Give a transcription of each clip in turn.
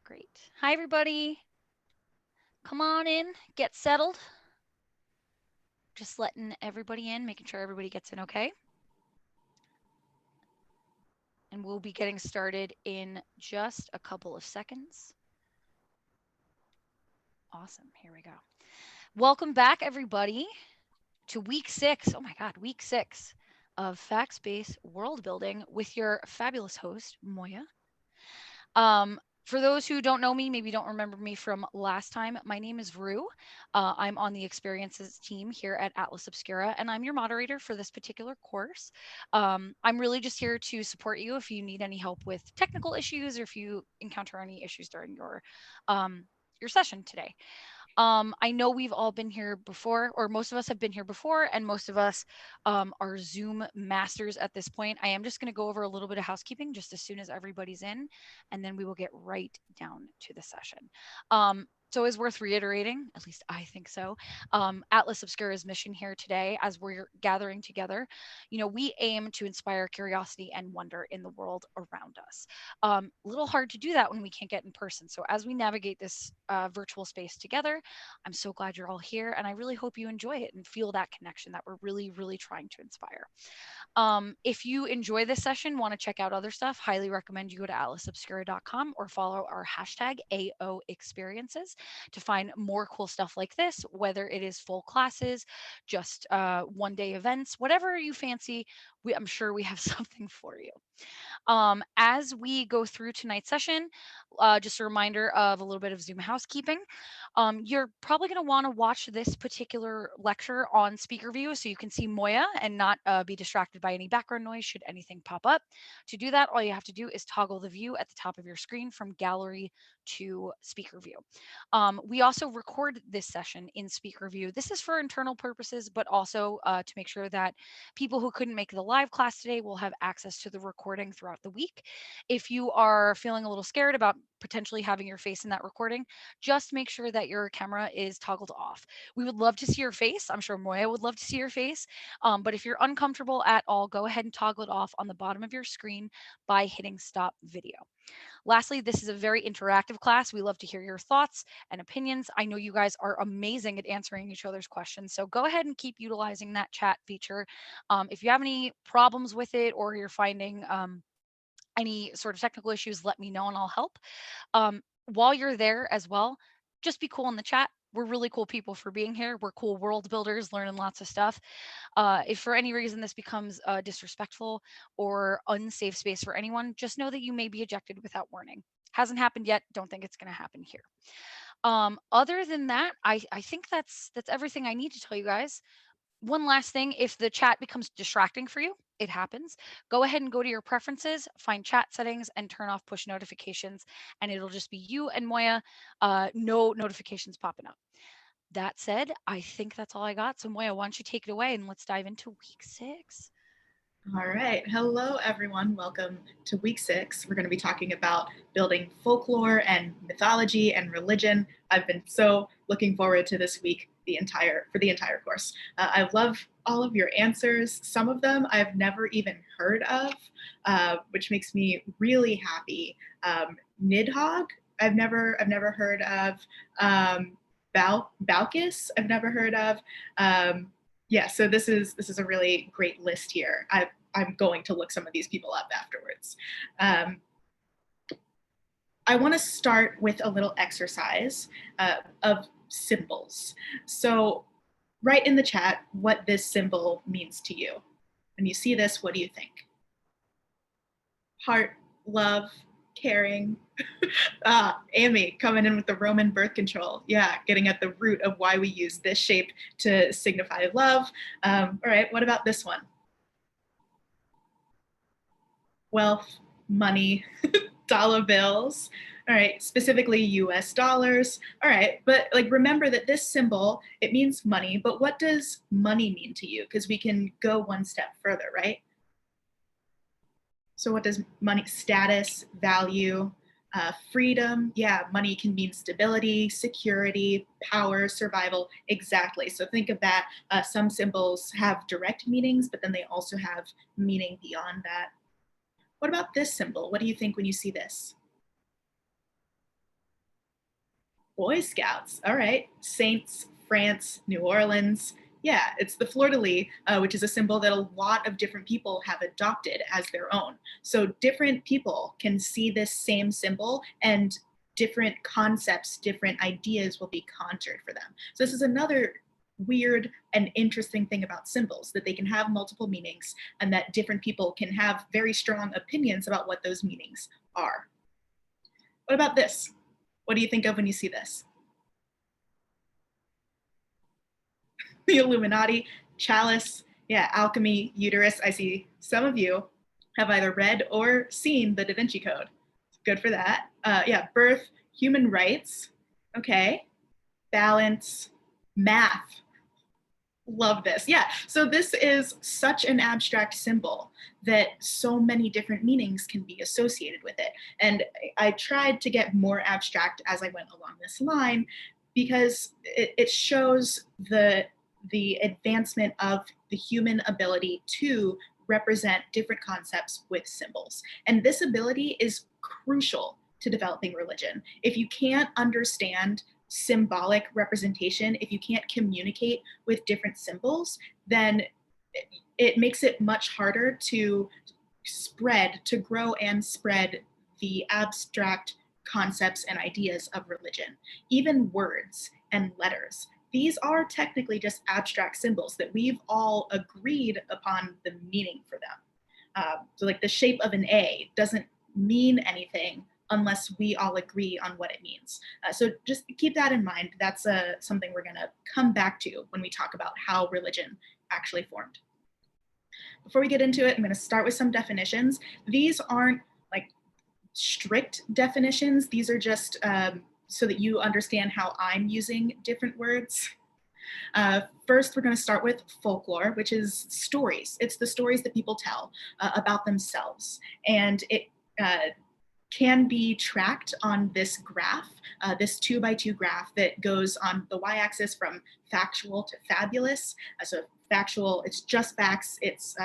Great. Hi, everybody. Come on in, get settled. Just letting everybody in, making sure everybody gets in okay. And we'll be getting started in just a couple of seconds. Awesome. Here we go. Welcome back, everybody, to week 6. Oh my God, week 6 of Facts Based World Building with your fabulous host, Moya. For those who don't know me, maybe don't remember me from last time, my name is Rue. I'm on the experiences team here at Atlas Obscura, and I'm your moderator for this particular course. I'm really just here to support you if you need any help with technical issues or if you encounter any issues during your session today. I know we've all been here before, or most of us have been here before, and most of us are Zoom masters at this point. I am just going to go over a little bit of housekeeping just as soon as everybody's in, and then we will get right down to the session. It's always worth reiterating, at least I think so. Atlas Obscura's mission here today, as we're gathering together, we aim to inspire curiosity and wonder in the world around us. A little hard to do that when we can't get in person. So as we navigate this virtual space together, I'm so glad you're all here, and I really hope you enjoy it and feel that connection that we're really, really trying to inspire. If you enjoy this session, want to check out other stuff, highly recommend you go to atlasobscura.com or follow our hashtag AO Experiences to find more cool stuff like this, whether it is full classes, just one-day events, whatever you fancy. I'm sure we have something for you. As we go through tonight's session, just a reminder of a little bit of Zoom housekeeping. You're probably going to want to watch this particular lecture on speaker view so you can see Moya and not be distracted by any background noise should anything pop up. To do that, all you have to do is toggle the view at the top of your screen from gallery to speaker view. We also record this session in speaker view. This is for internal purposes, but also to make sure that people who couldn't make the live class today will have access to the recording throughout the week. If you are feeling a little scared about potentially having your face in that recording, just make sure that your camera is toggled off. We would love to see your face. I'm sure Moya would love to see your face. But if you're uncomfortable at all, go ahead and toggle it off on the bottom of your screen by hitting stop video. Lastly, this is a very interactive class. We love to hear your thoughts and opinions. I know you guys are amazing at answering each other's questions, so go ahead and keep utilizing that chat feature. If you have any problems with it or you're finding any sort of technical issues, let me know and I'll help. While you're there as well, just be cool in the chat. We're really cool people for being here. We're cool world builders, learning lots of stuff. If for any reason this becomes disrespectful or unsafe space for anyone, just know that you may be ejected without warning. Hasn't happened yet. Don't think it's going to happen here. Other than that, I think that's everything I need to tell you guys. One last thing, if the chat becomes distracting for you, it happens. Go ahead and go to your preferences, find chat settings, and turn off push notifications, and it'll just be you and Moya, no notifications popping up. That said, I think that's all I got. So Moya, why don't you take it away and let's dive into week 6. All right. Hello, everyone. Welcome to week 6. We're going to be talking about building folklore and mythology and religion. I've been so looking forward to this week for the entire course. I love all of your answers. Some of them I've never even heard of, which makes me really happy. Nidhogg, I've never heard of. Balkis, I've never heard of. Yeah, so this is a really great list here. I'm going to look some of these people up afterwards. I want to start with a little exercise of symbols. So write in the chat what this symbol means to you. When you see this, what do you think? Heart, love, caring. Amy coming in with the Roman birth control. Yeah, getting at the root of why we use this shape to signify love. All right, what about this one? Wealth, money, dollar bills. All right, specifically US dollars. All right, but like remember that this symbol, it means money, but what does money mean to you? Because we can go one step further, right? So what does money, status, value, freedom? Yeah, money can mean stability, security, power, survival. Exactly. So think of that. Some symbols have direct meanings, but then they also have meaning beyond that. What about this symbol? What do you think when you see this? Boy Scouts. All right. Saints, France, New Orleans. Yeah, it's the fleur-de-lis, which is a symbol that a lot of different people have adopted as their own. So different people can see this same symbol and different concepts, different ideas will be conjured for them. So this is another weird and interesting thing about symbols, that they can have multiple meanings and that different people can have very strong opinions about what those meanings are. What about this? What do you think of when you see this? The Illuminati, chalice, yeah, alchemy, uterus. I see some of you have either read or seen the Da Vinci Code. Good for that. Yeah, birth, human rights. Okay. Balance, math. Love this. Yeah, so this is such an abstract symbol that so many different meanings can be associated with it. And I tried to get more abstract as I went along this line because it shows the advancement of the human ability to represent different concepts with symbols. And this ability is crucial to developing religion. If you can't understand symbolic representation, if you can't communicate with different symbols, then it makes it much harder to grow and spread the abstract concepts and ideas of religion. Even words and letters, these are technically just abstract symbols that we've all agreed upon the meaning for them. So like the shape of an A doesn't mean anything unless we all agree on what it means. So just keep that in mind. That's something we're gonna come back to when we talk about how religion actually formed. Before we get into it, I'm gonna start with some definitions. These aren't like strict definitions. These are just so that you understand how I'm using different words. First, we're going to start with folklore, which is stories. It's the stories that people tell about themselves. And it can be tracked on this graph, this 2x2 graph that goes on the y-axis from factual to fabulous. So factual, it's just facts. It's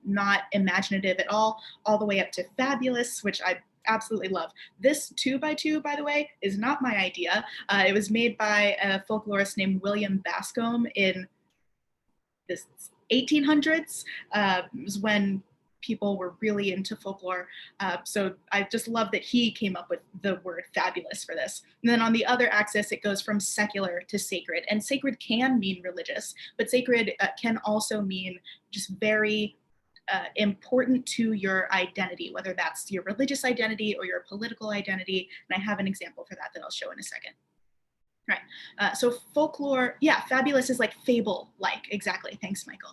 not imaginative at all the way up to fabulous, which I absolutely love. This 2x2, by the way, is not my idea. It was made by a folklorist named William Bascombe in the 1800s. It was when people were really into folklore. So I just love that he came up with the word fabulous for this. And then on the other axis, it goes from secular to sacred. And sacred can mean religious, but sacred can also mean just very important to your identity, whether that's your religious identity or your political identity. And I have an example for that I'll show in a second. Right. So folklore, yeah, fabulous is like fable-like. Exactly. Thanks, Michael.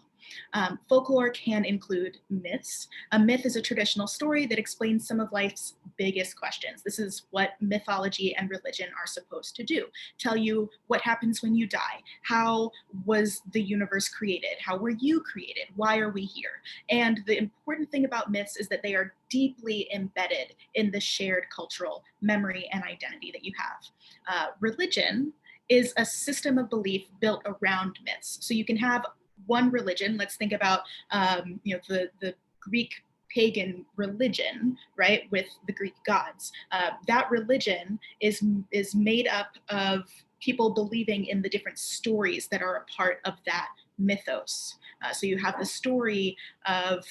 Folklore can include myths. A myth is a traditional story that explains some of life's biggest questions. This is what mythology and religion are supposed to do. Tell you what happens when you die. How was the universe created? How were you created? Why are we here? And the important thing about myths is that they are deeply embedded in the shared cultural memory and identity that you have. Religion is a system of belief built around myths. So you can have one religion. Let's think about the Greek pagan religion, right, with the Greek gods. That religion is made up of people believing in the different stories that are a part of that mythos. So you have the story of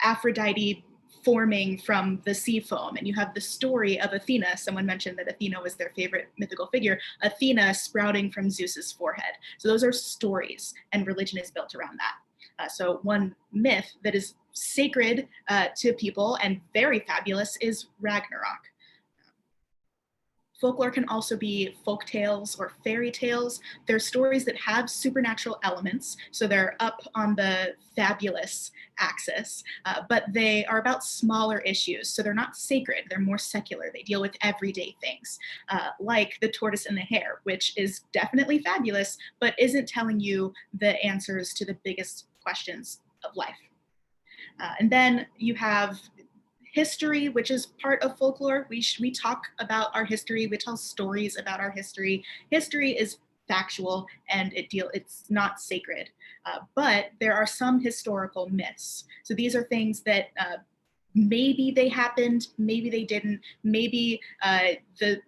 Aphrodite forming from the sea foam, and you have the story of Athena. Someone mentioned that Athena was their favorite mythical figure. Athena sprouting from Zeus's forehead. So those are stories, and religion is built around that. So one myth that is sacred to people and very fabulous is Ragnarok. Folklore can also be folk tales or fairy tales. They're stories that have supernatural elements, so they're up on the fabulous axis, but they are about smaller issues, so they're not sacred, they're more secular. They deal with everyday things, like The Tortoise and the Hare, which is definitely fabulous, but isn't telling you the answers to the biggest questions of life. And then you have history, which is part of folklore. We talk about our history, we tell stories about our history. History is factual and it's not sacred, but there are some historical myths. So these are things that maybe they happened, maybe they didn't, maybe the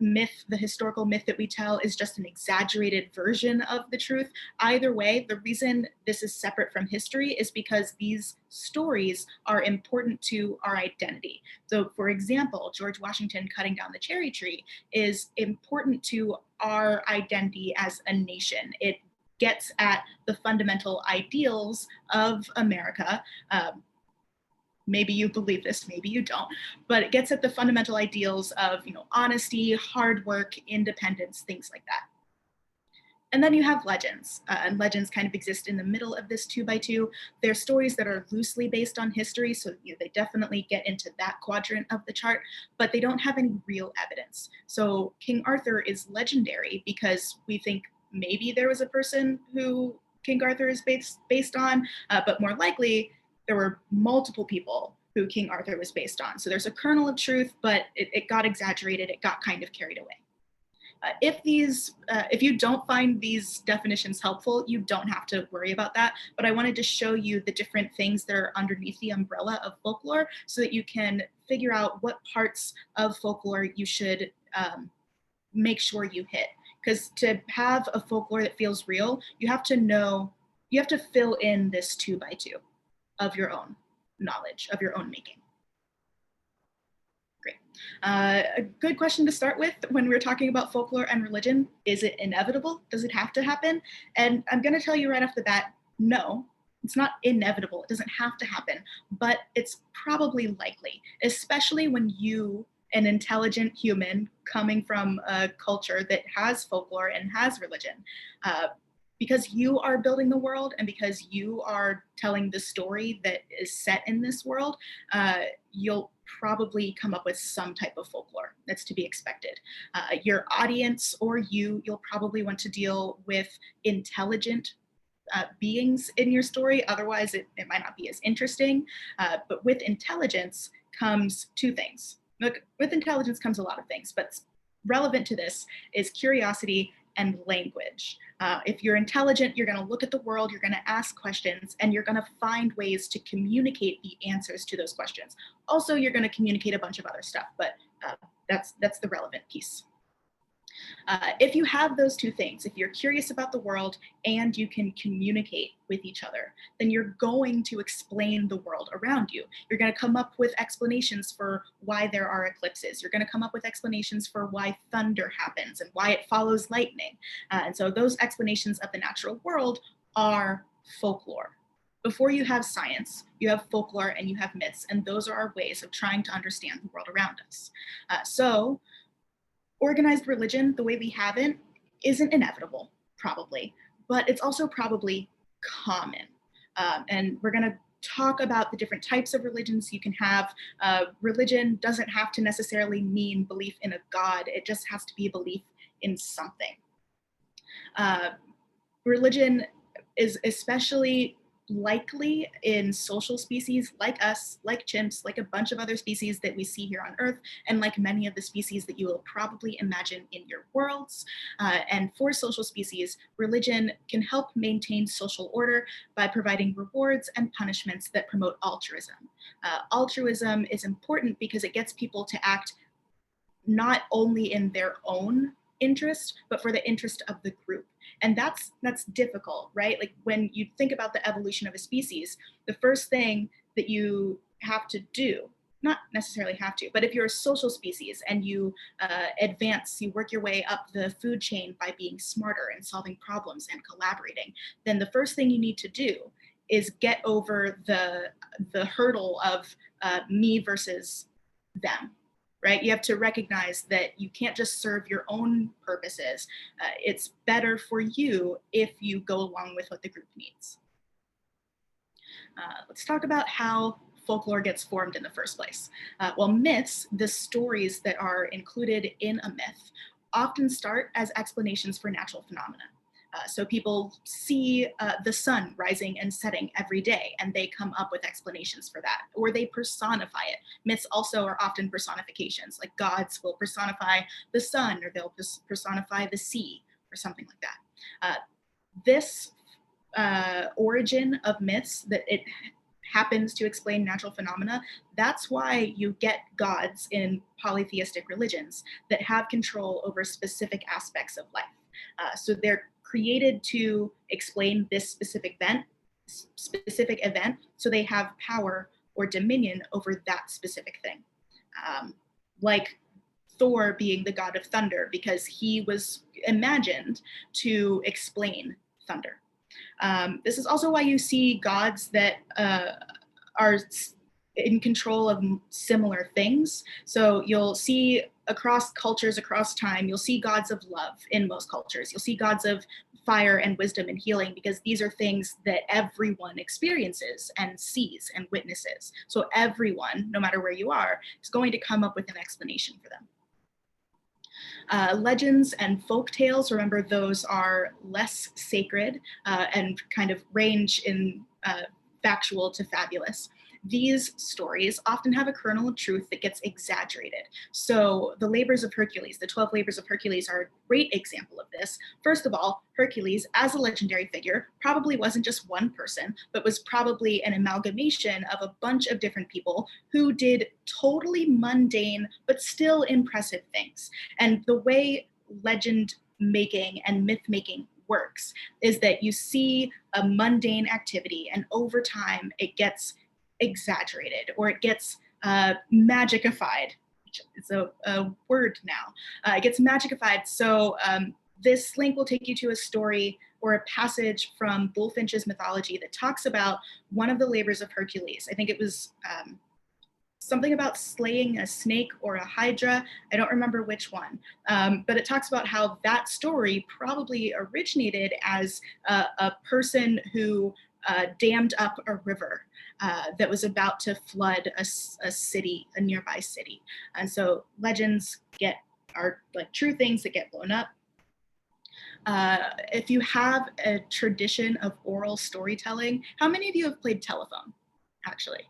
historical myth that we tell is just an exaggerated version of the truth. Either way, the reason this is separate from history is because these stories are important to our identity. So, for example, George Washington cutting down the cherry tree is important to our identity as a nation. It gets at the fundamental ideals of America. Maybe you believe this, maybe you don't, but it gets at the fundamental ideals of, honesty, hard work, independence, things like that. And then you have legends, and legends kind of exist in the middle of this 2x2. They're stories that are loosely based on history, so they definitely get into that quadrant of the chart, but they don't have any real evidence. So King Arthur is legendary because we think maybe there was a person who King Arthur is based on, but more likely there were multiple people who King Arthur was based on. So there's a kernel of truth, but it got exaggerated, it got kind of carried away. If you don't find these definitions helpful, you don't have to worry about that. But I wanted to show you the different things that are underneath the umbrella of folklore so that you can figure out what parts of folklore you should make sure you hit. Because to have a folklore that feels real, you have to fill in this 2x2 of your own knowledge, of your own making. Great. A good question to start with when we're talking about folklore and religion: is it inevitable? Does it have to happen? And I'm going to tell you right off the bat, no, it's not inevitable. It doesn't have to happen, but it's probably likely, especially when you, an intelligent human coming from a culture that has folklore and has religion, because you are building the world and because you are telling the story that is set in this world, you'll probably come up with some type of folklore that's to be expected. Your audience or you'll probably want to deal with intelligent beings in your story. Otherwise, it might not be as interesting. But with intelligence comes two things. Look, with intelligence comes a lot of things, but relevant to this is curiosity and language. If you're intelligent, you're going to look at the world, you're going to ask questions, and you're going to find ways to communicate the answers to those questions. Also, you're going to communicate a bunch of other stuff, but that's the relevant piece. If you have those two things, if you're curious about the world and you can communicate with each other, then you're going to explain the world around you. You're going to come up with explanations for why there are eclipses. You're going to come up with explanations for why thunder happens and why it follows lightning. And so those explanations of the natural world are folklore. Before you have science, you have folklore and you have myths, and those are our ways of trying to understand the world around us. So organized religion, the way we have it, isn't inevitable, probably, but it's also probably common. And we're going to talk about the different types of religions you can have. Religion doesn't have to necessarily mean belief in a god, it just has to be belief in something. Religion is especially likely in social species like us, like chimps, like a bunch of other species that we see here on Earth, and like many of the species that you will probably imagine in your worlds. And for social species, religion can help maintain social order by providing rewards and punishments that promote altruism. Altruism is important because it gets people to act not only in their own interest, but for the interest of the group. And that's difficult, right? Like when you think about the evolution of a species, the first thing that you have to do, not necessarily have to, but if you're a social species and you advance, you work your way up the food chain by being smarter and solving problems and collaborating, then the first thing you need to do is get over the hurdle of me versus them. Right? You have to recognize that you can't just serve your own purposes. It's better for you if you go along with what the group needs. Let's talk about how folklore gets formed in the first place. Well, myths, the stories that are included in a myth, often start as explanations for natural phenomena. So people see the sun rising and setting every day, and they come up with explanations for that, or they personify it. Myths also are often personifications, like gods will personify the sun, or they'll personify the sea, or something like that. This origin of myths, that it happens to explain natural phenomena. That's why you get gods in polytheistic religions that have control over specific aspects of life. So they're created to explain this specific event, so they have power or dominion over that specific thing. Like Thor being the god of thunder because he was imagined to explain thunder. This is also why you see gods that are in control of similar things. So you'll see across cultures, across time, you'll see gods of love in most cultures. You'll see gods of fire and wisdom and healing because these are things that everyone experiences and sees and witnesses. So everyone, no matter where you are, is going to come up with an explanation for them. Legends and folk tales, remember, those are less sacred and kind of range in factual to fabulous. These stories often have a kernel of truth that gets exaggerated. So the labors of Hercules, the 12 labors of Hercules, are a great example of this. First of all, Hercules, as a legendary figure, probably wasn't just one person, but was probably an amalgamation of a bunch of different people who did totally mundane but still impressive things. And the way legend making and myth making works is that you see a mundane activity and over time it gets exaggerated or it gets magicified. It's a word now. It gets magicified. So this link will take you to a story or a passage from Bulfinch's mythology that talks about one of the labors of Hercules. I think it was something about slaying a snake or a hydra. I don't remember which one, but it talks about how that story probably originated as a person who dammed up a river that was about to flood a city, a nearby city. And so legends are like true things that get blown up. If you have a tradition of oral storytelling, how many of you have played telephone, actually?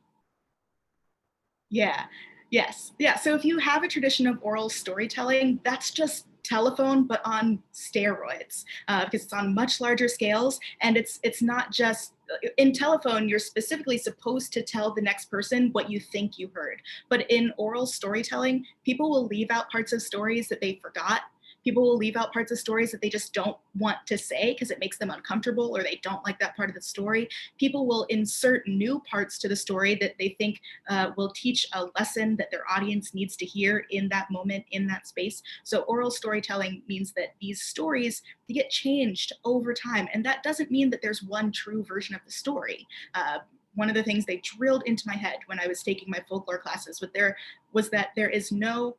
Yeah, yes. Yeah, so if you have a tradition of oral storytelling, that's just telephone, but on steroids, because it's on much larger scales. And it's not just, in telephone, you're specifically supposed to tell the next person what you think you heard. But in oral storytelling, people will leave out parts of stories that they forgot. People will leave out parts of stories that they just don't want to say because it makes them uncomfortable or they don't like that part of the story. People will insert new parts to the story that they think will teach a lesson that their audience needs to hear in that moment, in that space. So oral storytelling means that these stories, they get changed over time. And that doesn't mean that there's one true version of the story. One of the things they drilled into my head when I was taking my folklore classes was that there is no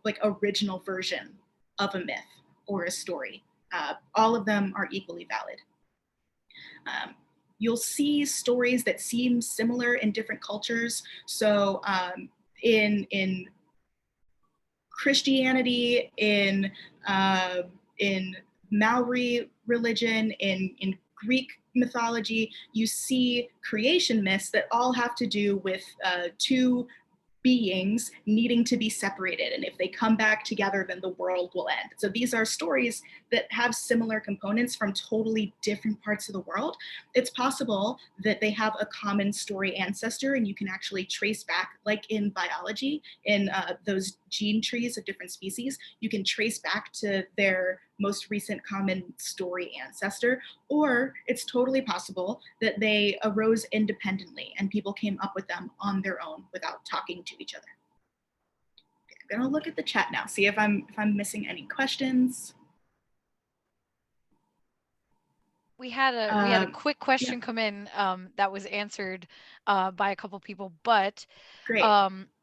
like original version of a myth or a story. All of them are equally valid. You'll see stories that seem similar in different cultures. So in Christianity, in Maori religion, in Greek mythology, you see creation myths that all have to do with two beings needing to be separated. And if they come back together, then the world will end. So these are stories that have similar components from totally different parts of the world. It's possible that they have a common story ancestor and you can actually trace back, like in biology, in those gene trees of different species, you can trace back to their most recent common story ancestor, or it's totally possible that they arose independently and people came up with them on their own without talking to each other. Okay, I'm gonna look at the chat now, see if I'm missing any questions. We had a quick question come in that was answered by a couple people, but great.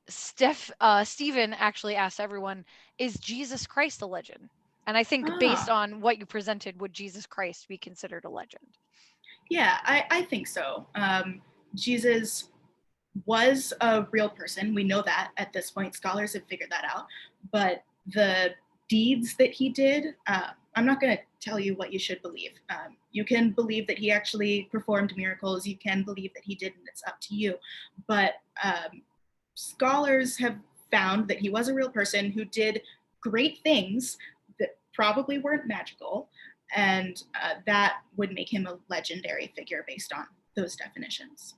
Stephen actually asked everyone, is Jesus Christ a legend? And I think based on what you presented, would Jesus Christ be considered a legend? Yeah, I think so. Jesus was a real person. We know that at this point. Scholars have figured that out. But the deeds that he did, I'm not going to tell you what you should believe. You can believe that he actually performed miracles. You can believe that he didn't. It's up to you. But scholars have found that he was a real person who did great things that probably weren't magical, and that would make him a legendary figure based on those definitions.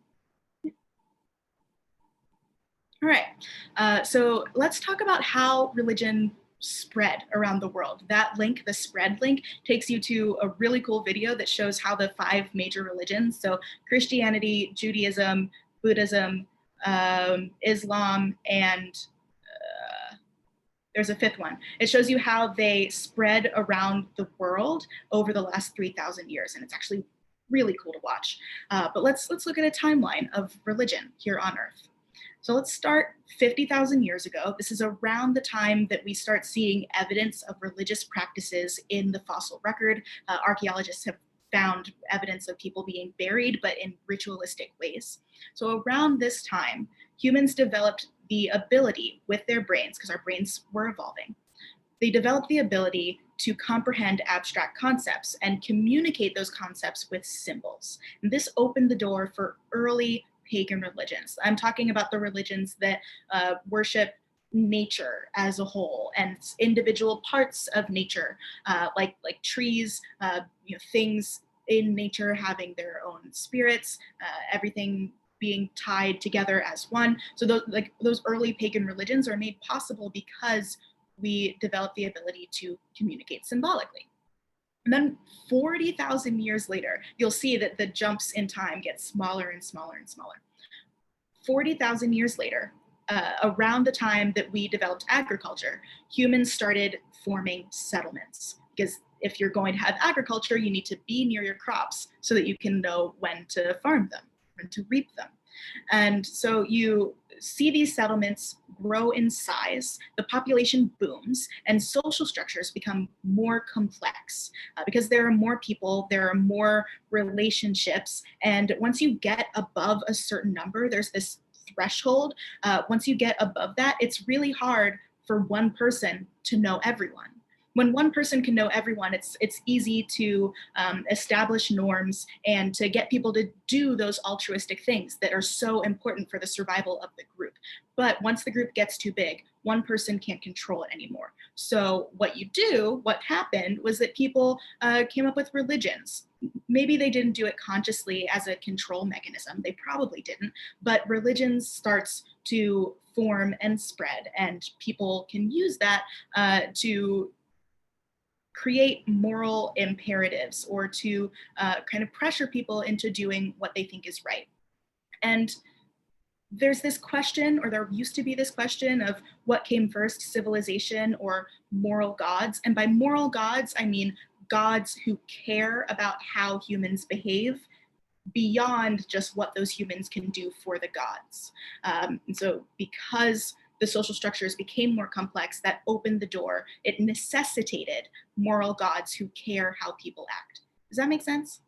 All right, so let's talk about how religion spread around the world. That link, the spread link, takes you to a really cool video that shows how the 5 major religions, so Christianity, Judaism, Buddhism, Islam, and there's a 5th one. It shows you how they spread around the world over the last 3,000 years, and it's actually really cool to watch. But let's look at a timeline of religion here on Earth. So let's start 50,000 years ago. This is around the time that we start seeing evidence of religious practices in the fossil record. Archaeologists have found evidence of people being buried, but in ritualistic ways. So around this time, humans developed the ability with their brains, because our brains were evolving, they developed the ability to comprehend abstract concepts and communicate those concepts with symbols. And this opened the door for early pagan religions. I'm talking about the religions that worship nature as a whole and individual parts of nature, like trees, things in nature having their own spirits, everything being tied together as one. So those early pagan religions are made possible because we developed the ability to communicate symbolically. And then 40,000 years later, you'll see that the jumps in time get smaller and smaller and smaller. 40,000 years later, around the time that we developed agriculture, humans started forming settlements. Because if you're going to have agriculture, you need to be near your crops so that you can know when to farm them, when to reap them. And so you see these settlements grow in size, the population booms, and social structures become more complex because there are more people, there are more relationships. And once you get above a certain number, there's this threshold. Once you get above that, it's really hard for one person to know everyone. When one person can know everyone, it's easy to establish norms and to get people to do those altruistic things that are so important for the survival of the group. But once the group gets too big, one person can't control it anymore. So what happened was that people came up with religions. Maybe they didn't do it consciously as a control mechanism. They probably didn't. But religion starts to form and spread, and people can use that to create moral imperatives or to kind of pressure people into doing what they think is right. And there's this question, or there used to be this question of what came first, civilization or moral gods? And by moral gods, I mean gods who care about how humans behave beyond just what those humans can do for the gods. And so because the social structures became more complex, that opened the door. It necessitated moral gods who care how people act. Does that make sense?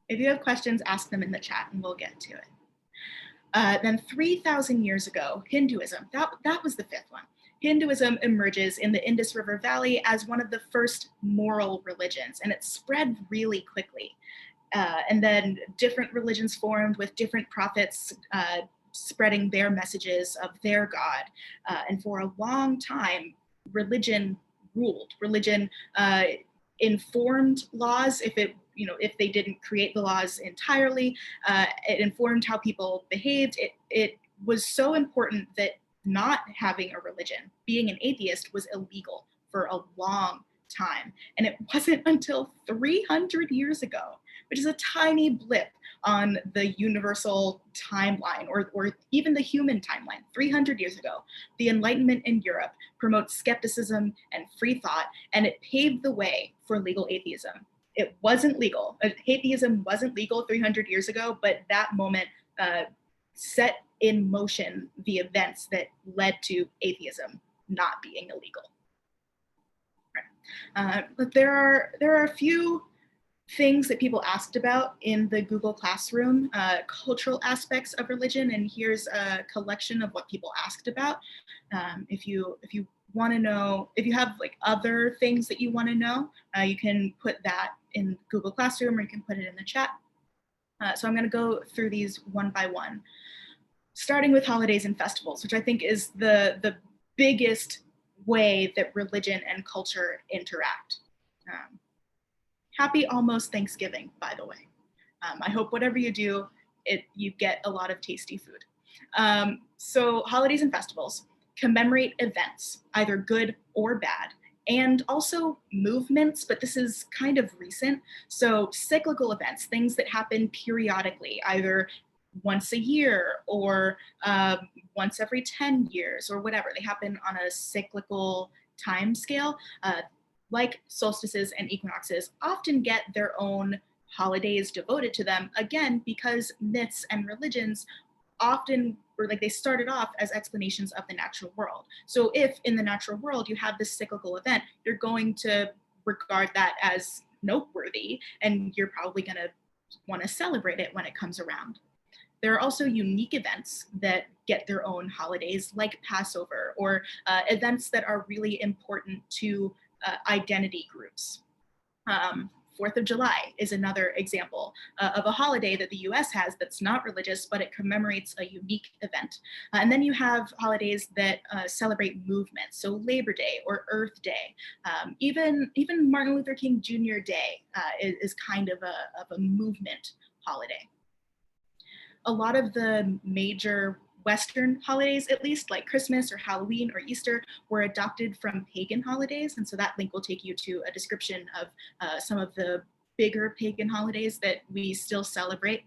If you have questions, ask them in the chat and we'll get to it. Then 3,000 years ago, Hinduism, that was the 5th one. Hinduism emerges in the Indus River Valley as one of the first moral religions, and it spread really quickly. And then different religions formed with different prophets spreading their messages of their God. And for a long time, religion ruled. Religion informed laws if they didn't create the laws entirely. It informed how people behaved. It was so important that not having a religion, being an atheist, was illegal for a long time. And it wasn't until 300 years ago, which is a tiny blip on the universal timeline, or even the human timeline. 300 years ago, the Enlightenment in Europe promotes skepticism and free thought, and it paved the way for legal atheism. It wasn't legal. Atheism wasn't legal 300 years ago, but that moment set in motion the events that led to atheism not being illegal. But there are a few things that people asked about in the Google Classroom, cultural aspects of religion, and here's a collection of what people asked about. If you want to know, if you have like other things that you want to know, you can put that in Google Classroom, or you can put it in the chat. So I'm going to go through these one by one, starting with holidays and festivals, which I think is the biggest way that religion and culture interact. Happy almost Thanksgiving, by the way. I hope whatever you do, you get a lot of tasty food. So holidays and festivals commemorate events, either good or bad, and also movements, but this is kind of recent. So cyclical events, things that happen periodically, either once a year or once every 10 years or whatever. They happen on a cyclical time scale, like solstices and equinoxes, often get their own holidays devoted to them, again, because myths and religions often or like they started off as explanations of the natural world. So if in the natural world you have this cyclical event, you're going to regard that as noteworthy, and you're probably going to want to celebrate it when it comes around. There are also unique events that get their own holidays, like Passover, or events that are really important to identity groups. 4th of July is another example of a holiday that the US has that's not religious, but it commemorates a unique event. And then you have holidays that celebrate movements, so Labor Day or Earth Day. Even Martin Luther King Jr. Day is kind of a movement holiday. A lot of the major Western holidays, at least, like Christmas or Halloween or Easter, were adopted from pagan holidays. And so that link will take you to a description of some of the bigger pagan holidays that we still celebrate.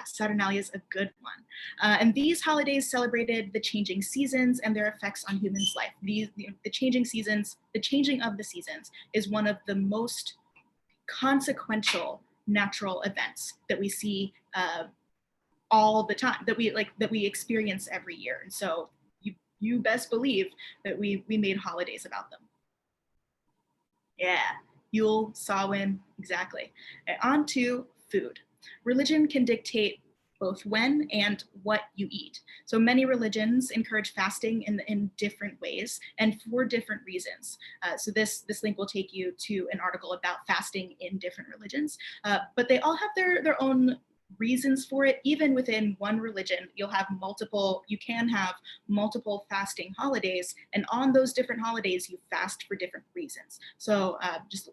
Saturnalia is a good one. And these holidays celebrated the changing seasons and their effects on humans' life. The changing seasons, the changing of the seasons is one of the most consequential natural events that we see all the time, that we experience every year. And so you best believe that we made holidays about them. Yeah, Yule, Samhain, exactly. On to food. Religion can dictate both when and what you eat. So many religions encourage fasting in different ways and for different reasons. So this link will take you to an article about fasting in different religions, but they all have their own reasons for it. Even within one religion, you can have multiple fasting holidays, and on those different holidays, you fast for different reasons. So just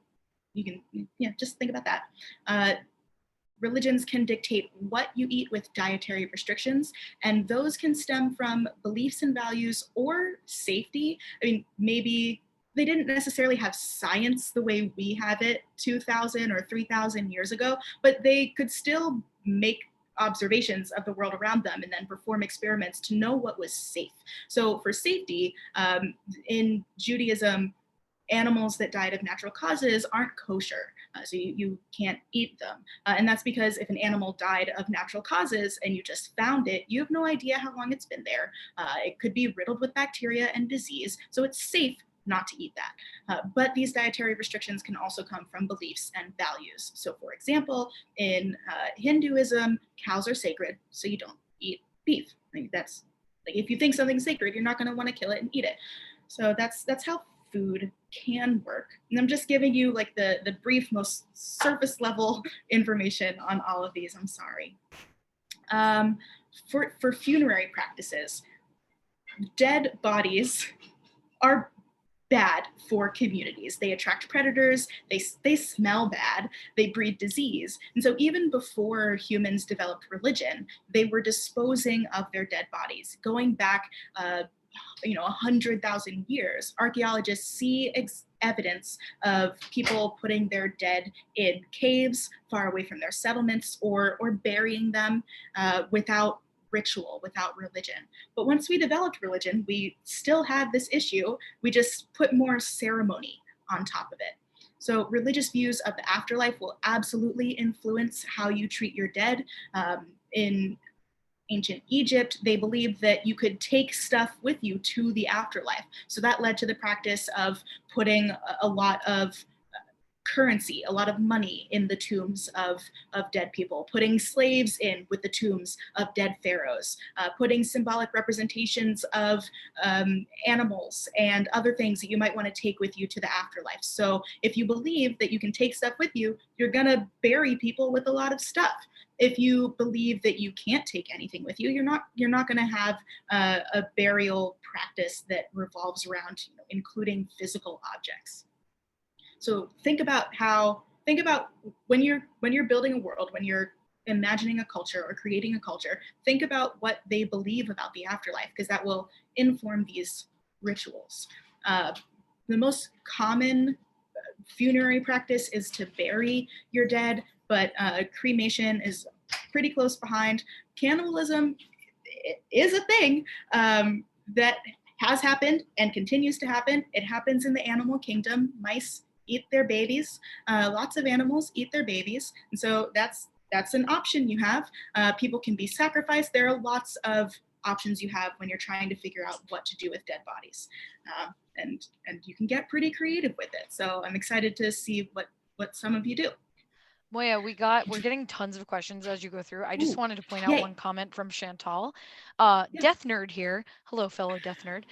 think about that. Religions can dictate what you eat with dietary restrictions, and those can stem from beliefs and values or safety. I mean, maybe they didn't necessarily have science the way we have it 2,000 or 3,000 years ago, but they could still make observations of the world around them and then perform experiments to know what was safe. So for safety, in Judaism, animals that died of natural causes aren't kosher, so you can't eat them. And that's because if an animal died of natural causes and you just found it, you have no idea how long it's been there. It could be riddled with bacteria and disease, so it's safe not to eat that. But these dietary restrictions can also come from beliefs and values. So for example, in Hinduism, cows are sacred, so you don't eat beef. That's like, if you think something's sacred, you're not going to want to kill it and eat it. So that's how food can work. And I'm just giving you like the brief, most surface level information on all of these. I'm sorry. For funerary practices, dead bodies are bad for communities. They attract predators, they smell bad, they breed disease. And so even before humans developed religion, they were disposing of their dead bodies. Going back 100,000 years, archaeologists see evidence of people putting their dead in caves far away from their settlements, or burying them without ritual, without religion. But once we developed religion, we still have this issue. We just put more ceremony on top of it. So religious views of the afterlife will absolutely influence how you treat your dead. In ancient Egypt, they believed that you could take stuff with you to the afterlife. So that led to the practice of putting a lot of currency, a lot of money in the tombs of dead people, putting slaves in with the tombs of dead pharaohs, putting symbolic representations of animals and other things that you might want to take with you to the afterlife. So if you believe that you can take stuff with you, you're going to bury people with a lot of stuff. If you believe that you can't take anything with you, you're not going to have a burial practice that revolves around including physical objects. So think about when you're building a world, when you're imagining a culture or creating a culture, think about what they believe about the afterlife, because that will inform these rituals. The most common funerary practice is to bury your dead, but cremation is pretty close behind. Cannibalism is a thing that has happened and continues to happen. It happens in the animal kingdom. Mice eat their babies. Lots of animals eat their babies, and so that's an option you have. People can be sacrificed. There are lots of options you have when you're trying to figure out what to do with dead bodies, and you can get pretty creative with it. So I'm excited to see what some of you do. Moya, we're getting tons of questions as you go through. I just Ooh, wanted to point out yay. one comment from Chantal. Yeah. Death nerd here. Hello, fellow death nerd.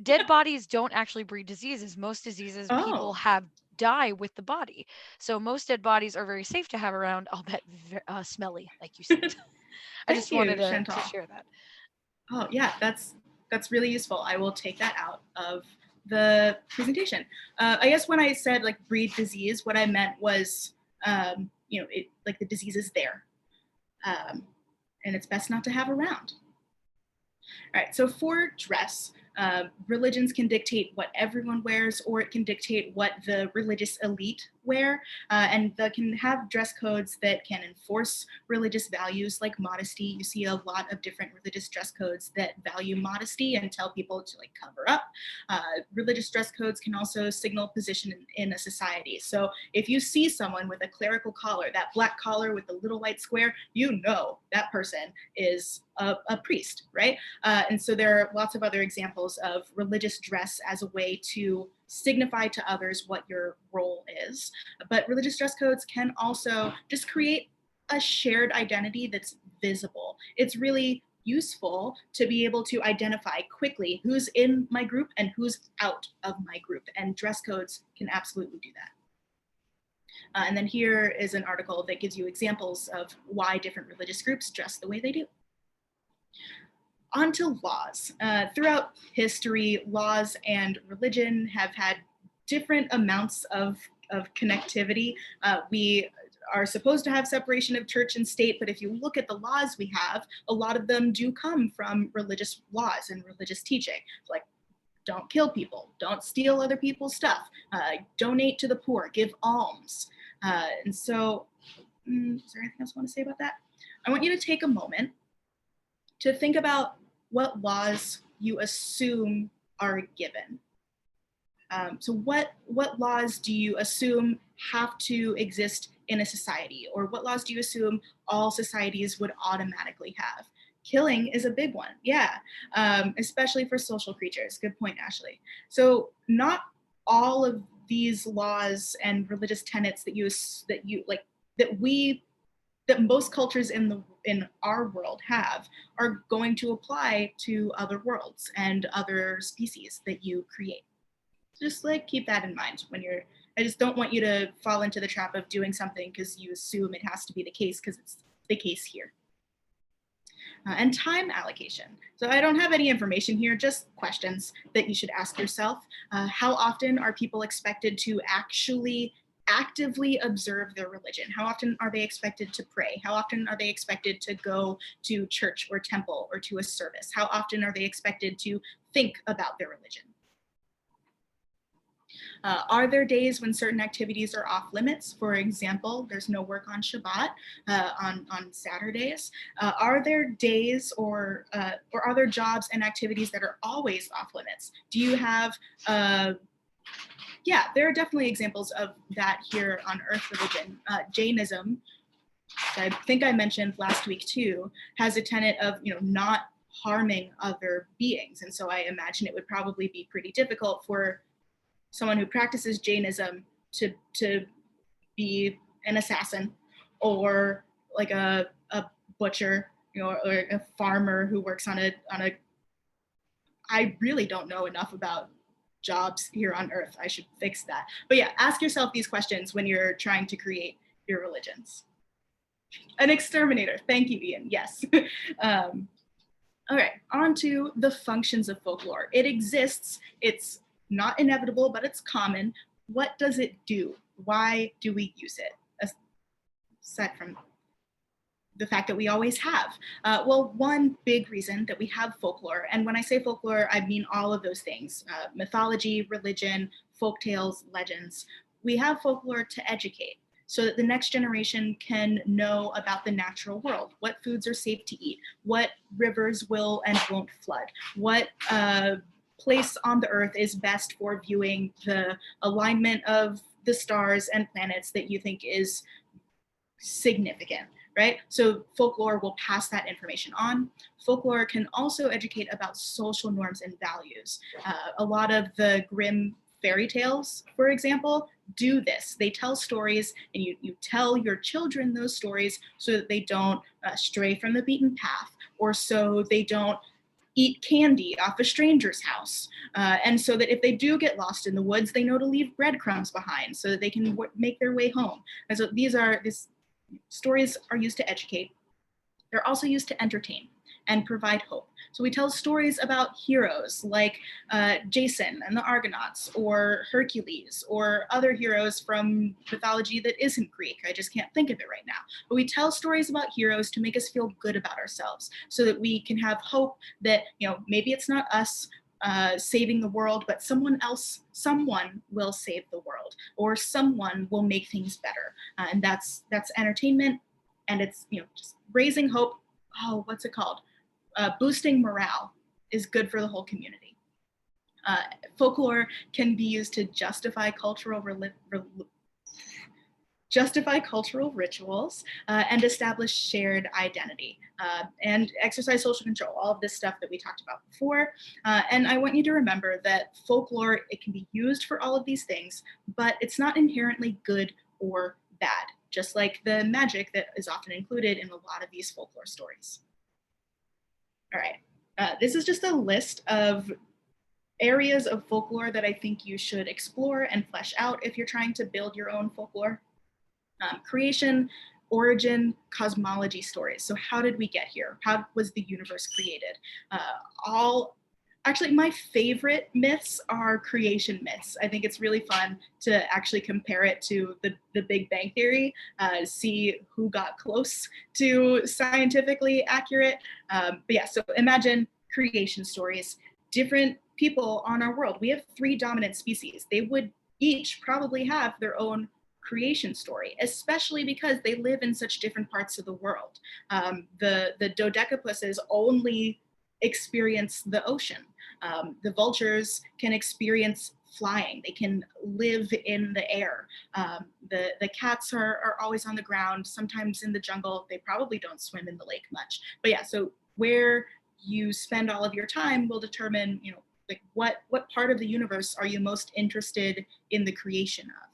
Dead bodies don't actually breed diseases. Most diseases people Oh. have die with the body. So most dead bodies are very safe to have around, I'll bet smelly, like you said. I Thank just you, wanted Chantal. to share that. Oh yeah, that's really useful. I will take that out of the presentation. I guess when I said like breed disease, what I meant was, like the disease is there, and it's best not to have around. All right, so for dress, religions can dictate what everyone wears, or it can dictate what the religious elite wear, and they can have dress codes that can enforce religious values like modesty. You see a lot of different religious dress codes that value modesty and tell people to like cover up. Religious dress codes can also signal position in a society. So if you see someone with a clerical collar, that black collar with the little white square, you know that person is a priest, right? And so there are lots of other examples of religious dress as a way to signify to others what your role is. But religious dress codes can also just create a shared identity that's visible. It's really useful to be able to identify quickly who's in my group and who's out of my group, and dress codes can absolutely do that. And then here is an article that gives you examples of why different religious groups dress the way they do. On to laws. Throughout history, laws and religion have had different amounts of connectivity. We are supposed to have separation of church and state, but if you look at the laws we have, a lot of them do come from religious laws and religious teaching. Like, don't kill people, don't steal other people's stuff, donate to the poor, give alms. And so, is there anything else I want to say about that? I want you to take a moment to think about what laws you assume are given. So what laws do you assume have to exist in a society? Or what laws do you assume all societies would automatically have? Killing is a big one, yeah, especially for social creatures. Good point, Ashley. So not all of these laws and religious tenets that most cultures in our world have are going to apply to other worlds and other species that you create. Just like keep that in mind when you're, I just don't want you to fall into the trap of doing something because you assume it has to be the case because it's the case here. And time allocation. So I don't have any information here, just questions that you should ask yourself. How often are people expected to actually actively observe their religion? How often are they expected to pray? How often are they expected to go to church or temple or to a service? How often are they expected to think about their religion? Are there days when certain activities are off limits? For example, there's no work on Shabbat, on Saturdays. Are there days or are there jobs and activities that are always off limits? Do you have, yeah, there are definitely examples of that here on Earth religion. Jainism, I think I mentioned last week too, has a tenet of not harming other beings. And so I imagine it would probably be pretty difficult for someone who practices Jainism to be an assassin or like a butcher, or a farmer who works on a I really don't know enough about jobs here on Earth. I should fix that. But yeah, ask yourself these questions when you're trying to create your religions. An exterminator. Thank you, Ian. Yes. All right, on to the functions of folklore. It exists. It's not inevitable, but it's common. What does it do? Why do we use it? Aside from the fact that we always have? Well, one big reason that we have folklore, and when I say folklore, I mean all of those things, mythology, religion, folk tales, legends. We have folklore to educate so that the next generation can know about the natural world, what foods are safe to eat, what rivers will and won't flood, what place on the earth is best for viewing the alignment of the stars and planets that you think is significant, right? So folklore will pass that information on. Folklore can also educate about social norms and values. A lot of the Grimm fairy tales, for example, do this. They tell stories, and you tell your children those stories so that they don't stray from the beaten path, or so they don't eat candy off a stranger's house. And so that if they do get lost in the woods, they know to leave breadcrumbs behind so that they can make their way home. And so these stories are used to educate. They're also used to entertain and provide hope. So we tell stories about heroes like Jason and the Argonauts, or Hercules, or other heroes from mythology that isn't Greek. I just can't think of it right now. But we tell stories about heroes to make us feel good about ourselves, so that we can have hope that, maybe it's not us saving the world, but someone will save the world, or someone will make things better. And that's entertainment, and it's just raising hope. Oh, what's it called? Boosting morale is good for the whole community. Folklore can be used to justify cultural rituals and establish shared identity, and exercise social control, all of this stuff that we talked about before. And I want you to remember that folklore, it can be used for all of these things, but it's not inherently good or bad, just like the magic that is often included in a lot of these folklore stories. All right, this is just a list of areas of folklore that I think you should explore and flesh out if you're trying to build your own folklore. Creation, origin, cosmology stories. So how did we get here? How was the universe created? Actually, my favorite myths are creation myths. I think it's really fun to actually compare it to the Big Bang Theory, see who got close to scientifically accurate. But yeah, so imagine creation stories, different people on our world. We have 3 dominant species. They would each probably have their own creation story, especially because they live in such different parts of the world. The dodecapuses only experience the ocean. The vultures can experience flying. They can live in the air. The cats are always on the ground, sometimes in the jungle. They probably don't swim in the lake much. But yeah, so where you spend all of your time will determine, like what part of the universe are you most interested in the creation of.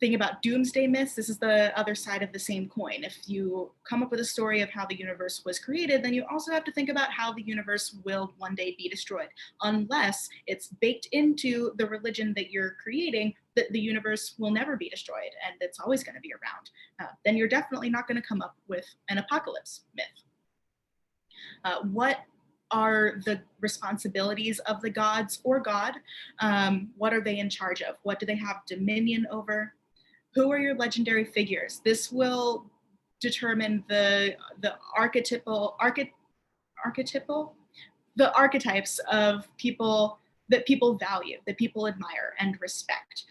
Think about doomsday myths. This is the other side of the same coin. If you come up with a story of how the universe was created, then you also have to think about how the universe will one day be destroyed, unless it's baked into the religion that you're creating that the universe will never be destroyed and it's always going to be around. Then you're definitely not going to come up with an apocalypse myth. What are the responsibilities of the gods or God? What are they in charge of? What do they have dominion over? Who are your legendary figures? This will determine the archetypes of people that people value, that people admire and respect.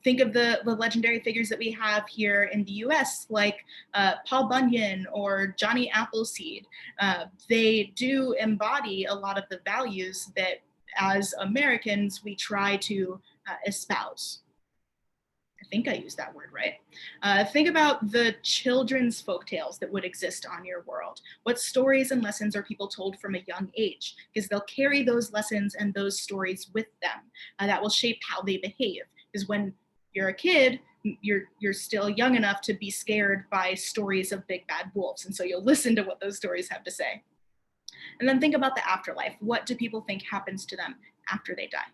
Think of the legendary figures that we have here in the US, like Paul Bunyan or Johnny Appleseed. They do embody a lot of the values that as Americans we try to espouse. I think I used that word right. Think about the children's folktales that would exist on your world. What stories and lessons are people told from a young age? Because they'll carry those lessons and those stories with them. That will shape how they behave. Because when you're a kid, you're still young enough to be scared by stories of big bad wolves. And so you'll listen to what those stories have to say. And then think about the afterlife. What do people think happens to them after they die?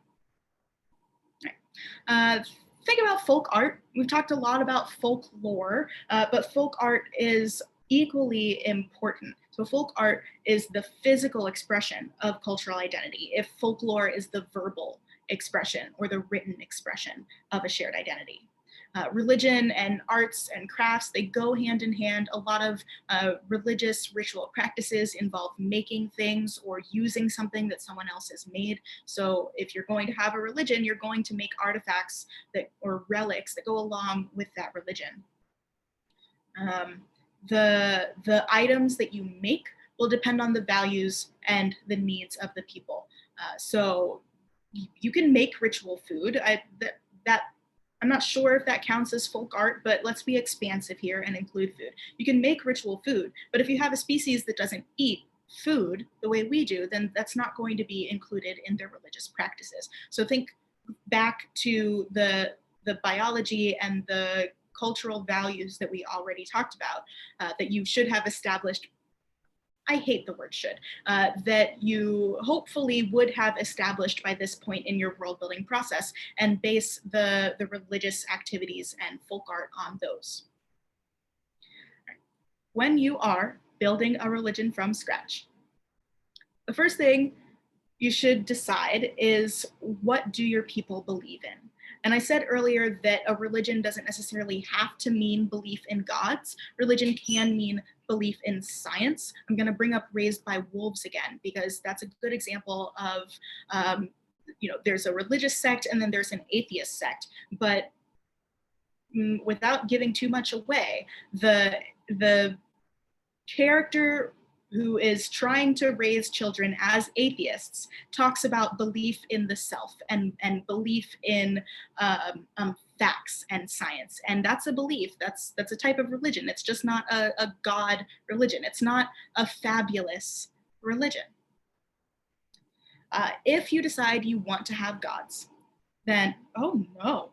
All right. Think about folk art. We've talked a lot about folklore, but folk art is equally important. So folk art is the physical expression of cultural identity, if folklore is the verbal expression or the written expression of a shared identity. religion and arts and crafts, they go hand in hand. A lot of religious ritual practices involve making things or using something that someone else has made. So if you're going to have a religion, you're going to make artifacts that or relics that go along with that religion. The items that you make will depend on the values and the needs of the people. So you can make ritual food. I'm not sure if that counts as folk art, but let's be expansive here and include food. You can make ritual food, but if you have a species that doesn't eat food the way we do, then that's not going to be included in their religious practices. So think back to the biology and the cultural values that we already talked about, that you should have established. I hate the word should, that you hopefully would have established by this point in your world building process, and base the religious activities and folk art on those. When you are building a religion from scratch, the first thing you should decide is, what do your people believe in? And I said earlier that a religion doesn't necessarily have to mean belief in gods. Religion can mean belief in science. I'm going to bring up Raised by Wolves again, because that's a good example of, there's a religious sect and then there's an atheist sect. But without giving too much away, the character who is trying to raise children as atheists talks about belief in the self and belief in facts and science. And that's a belief. That's a type of religion. It's just not a God religion. It's not a fabulous religion. If you decide you want to have gods, then, oh no,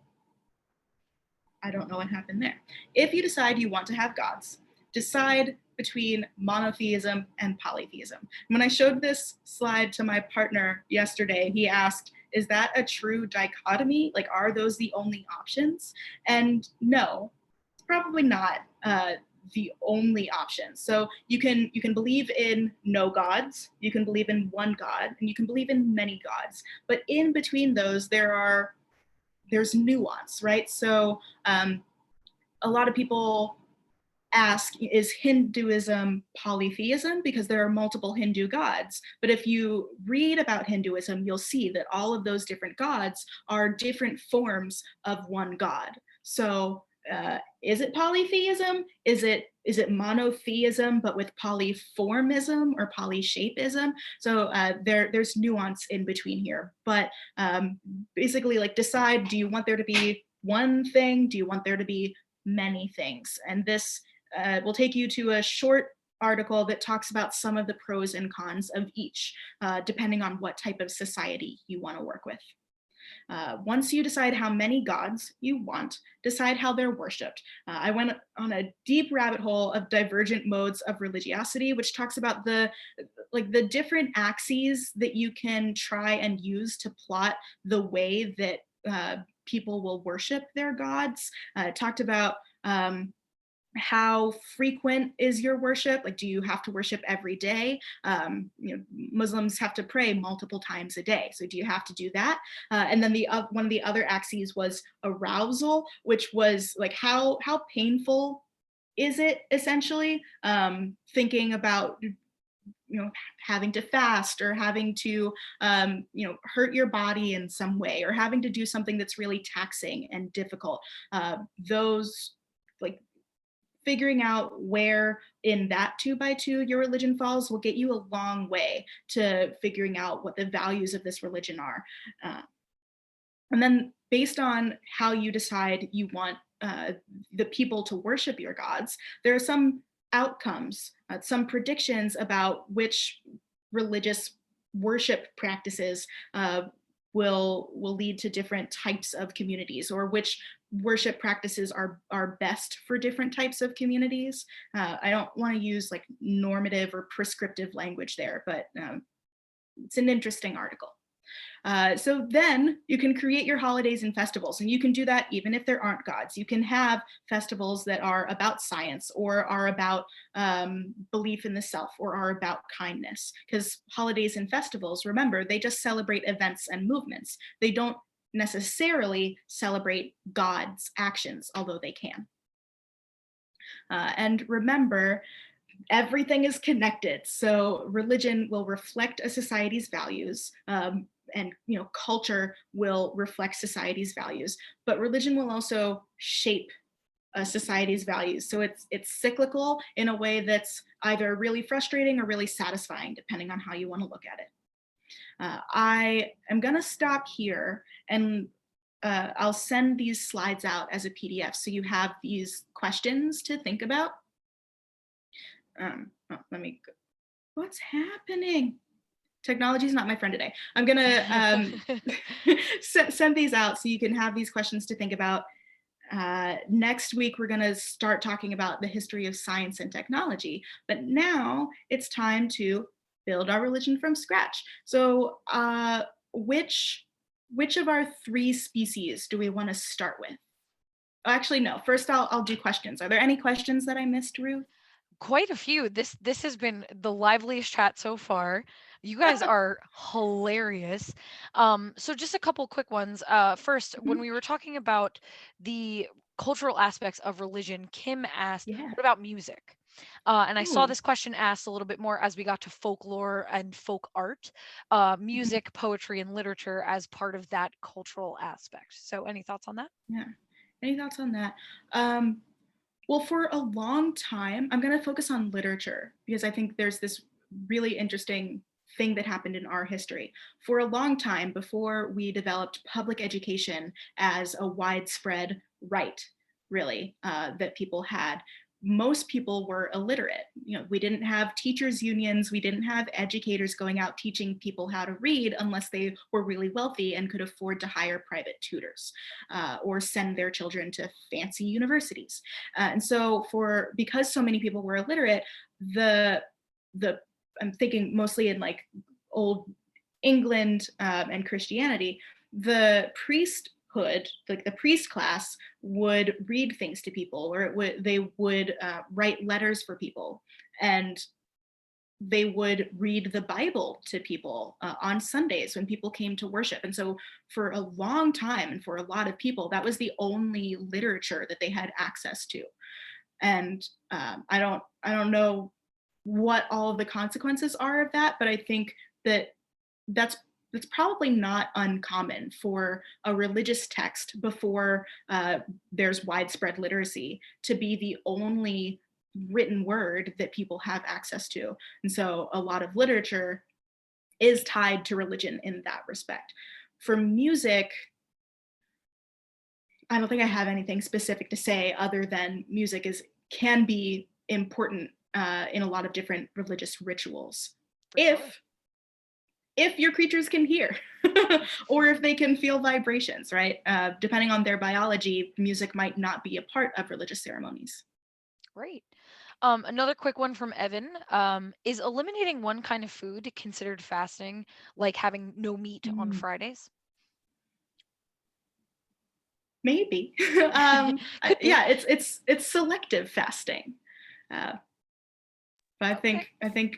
I don't know what happened there. If you decide you want to have gods, decide between monotheism and polytheism. When I showed this slide to my partner yesterday, he asked, is that a true dichotomy? Like, are those the only options? And no, it's probably not the only option. So you can believe in no gods, you can believe in one God, and you can believe in many gods. But in between those, there's nuance, right? So a lot of people ask, is Hinduism polytheism? Because there are multiple Hindu gods. But if you read about Hinduism, you'll see that all of those different gods are different forms of one god. So is it polytheism? Is it monotheism, but with polyformism or polyshapeism? So there's nuance in between here. But basically, like, decide, do you want there to be one thing? Do you want there to be many things? And this will take you to a short article that talks about some of the pros and cons of each, depending on what type of society you want to work with. Once you decide how many gods you want, decide how they're worshipped. I went on a deep rabbit hole of divergent modes of religiosity, which talks about the different axes that you can try and use to plot the way that people will worship their gods. Talked about how frequent is your worship? Like, do you have to worship every day? Muslims have to pray multiple times a day. So do you have to do that? And then one of the other axes was arousal, which was like, how painful is it, essentially? Thinking about having to fast, or having to hurt your body in some way, or having to do something that's really taxing and difficult. Those, like, figuring out where in that 2x2 your religion falls will get you a long way to figuring out what the values of this religion are. And then based on how you decide you want the people to worship your gods, there are some outcomes, some predictions about which religious worship practices will lead to different types of communities, or which worship practices are best for different types of communities. I don't want to use like normative or prescriptive language there, but it's an interesting article. So then you can create your holidays and festivals, and you can do that even if there aren't gods. You can have festivals that are about science, or are about belief in the self, or are about kindness. Because holidays and festivals, remember, they just celebrate events and movements. They don't necessarily celebrate God's actions, although they can. And remember, everything is connected. So religion will reflect a society's values, and culture will reflect society's values. But religion will also shape a society's values. So it's cyclical in a way that's either really frustrating or really satisfying, depending on how you want to look at it. I am going to stop here, and I'll send these slides out as a PDF so you have these questions to think about. Let me go. What's happening? Technology is not my friend today. I'm gonna send these out so you can have these questions to think about. Next week, we're gonna start talking about the history of science and technology, but now it's time to build our religion from scratch. So which of our three species do we want to start with? Actually, no, first I'll do questions. Are there any questions that I missed, Ruth? Quite a few. This has been the liveliest chat so far. You guys are hilarious. So just a couple quick ones. First, when we were talking about the cultural aspects of religion, Kim asked, Yeah. "What about music?" And I saw Ooh. this question asked a little bit more as we got to folklore and folk art, music, poetry, and literature as part of that cultural aspect. So, any thoughts on that? Yeah. Any thoughts on that? Well, for a long time, I'm going to focus on literature because I think there's this really interesting thing that happened in our history. For a long time, before we developed public education as a widespread right, really, that people had, most people were illiterate. We didn't have teachers unions, we didn't have educators going out teaching people how to read unless they were really wealthy and could afford to hire private tutors, or send their children to fancy universities. And so because so many people were illiterate, the I'm thinking mostly in like old England, and Christianity, the priesthood, like the priest class, would read things to people, or they would write letters for people, and they would read the Bible to people on Sundays when people came to worship. And so for a long time, and for a lot of people, that was the only literature that they had access to. And I don't know what all of the consequences are of that, but I think that that's probably not uncommon for a religious text before there's widespread literacy to be the only written word that people have access to. And so a lot of literature is tied to religion in that respect. For music, I don't think I have anything specific to say other than music can be important in a lot of different religious rituals. For sure. If your creatures can hear or if they can feel vibrations, right? Depending on their biology, music might not be a part of religious ceremonies. Great. Another quick one from Evan. Is eliminating one kind of food considered fasting, like having no meat on Fridays? Maybe. Could be. Yeah, it's selective fasting. But Okay. I think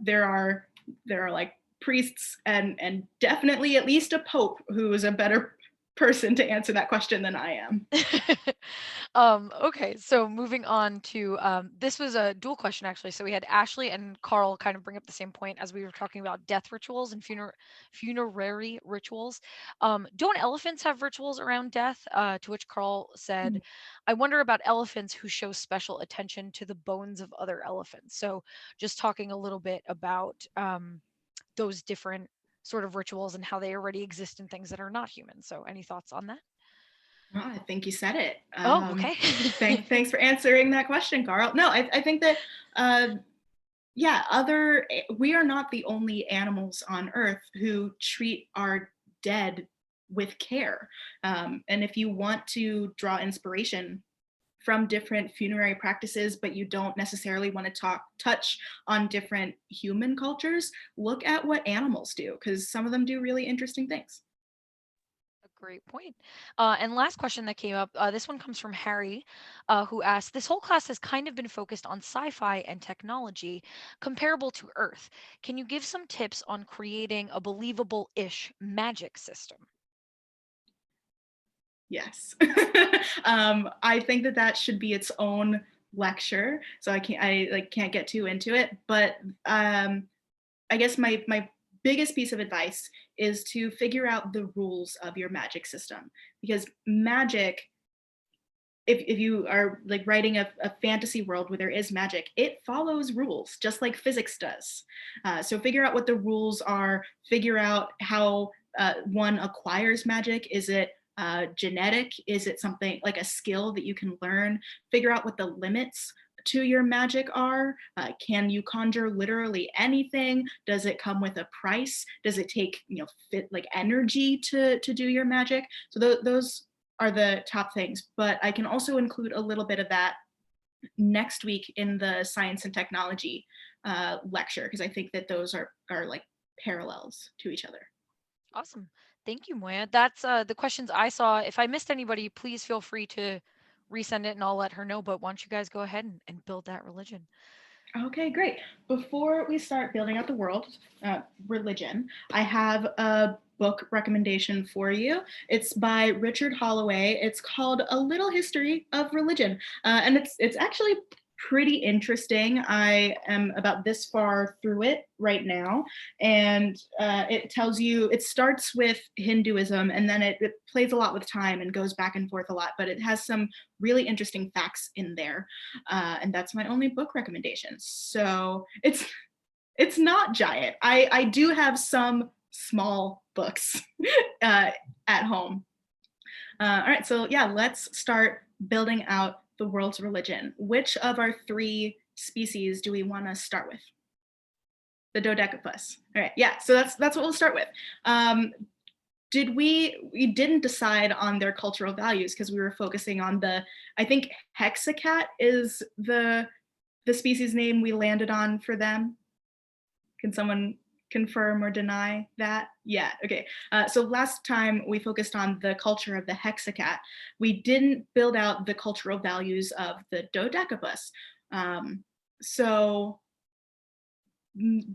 there are like priests and definitely at least a pope who is a better person to answer that question than I am. Okay, so moving on to this was a dual question actually. So we had Ashley and Carl kind of bring up the same point as we were talking about death rituals and funerary rituals. Don't elephants have rituals around death? To which Carl said, I wonder about elephants who show special attention to the bones of other elephants. So just talking a little bit about those different sort of rituals and how they already exist in things that are not human. So any thoughts on that? Oh, I think you said it. Oh, okay. Thanks for answering that question, Carl. No, I think that yeah, we are not the only animals on Earth who treat our dead with care. And if you want to draw inspiration from different funerary practices, but you don't necessarily want to touch on different human cultures, look at what animals do, because some of them do really interesting things. A great point. And last question that came up, this one comes from Harry, who asked, this whole class has kind of been focused on sci-fi and technology comparable to Earth. Can you give some tips on creating a believable-ish magic system? Yes. I think that that should be its own lecture. So I like can't get too into it, but I guess my biggest piece of advice is to figure out the rules of your magic system, because magic, if you are like writing a fantasy world where there is magic, it follows rules just like physics does. So figure out what the rules are, figure out how one acquires magic. Is it genetic? Is it something like a skill that you can learn? Figure out what the limits to your magic are. Can you conjure literally anything? Does it come with a price? Does it take, fit like energy to do your magic? So those are the top things, but I can also include a little bit of that next week in the science and technology lecture, because I think that those are like parallels to each other. Awesome. Thank you, Moya. That's the questions I saw. If I missed anybody, please feel free to resend it and I'll let her know. But why don't you guys go ahead and build that religion? Okay, great. Before we start building out the world, religion, I have a book recommendation for you. It's by Richard Holloway. It's called A Little History of Religion, and it's actually pretty interesting. I am about this far through it right now, and it tells you, it starts with Hinduism, and then it plays a lot with time and goes back and forth a lot, but it has some really interesting facts in there, and that's my only book recommendation. So it's not giant. I do have some small books at home. All right, so yeah, let's start building out the world's religion. Which of our three species do we want to start with? The Dodecapus. All right, yeah, so that's what we'll start with. We didn't decide on their cultural values because we were focusing on I think Hexacat is the species name we landed on for them. Can someone confirm or deny that? Yeah, okay. So last time we focused on the culture of the Hexacat. We didn't build out the cultural values of the Dodecapus. So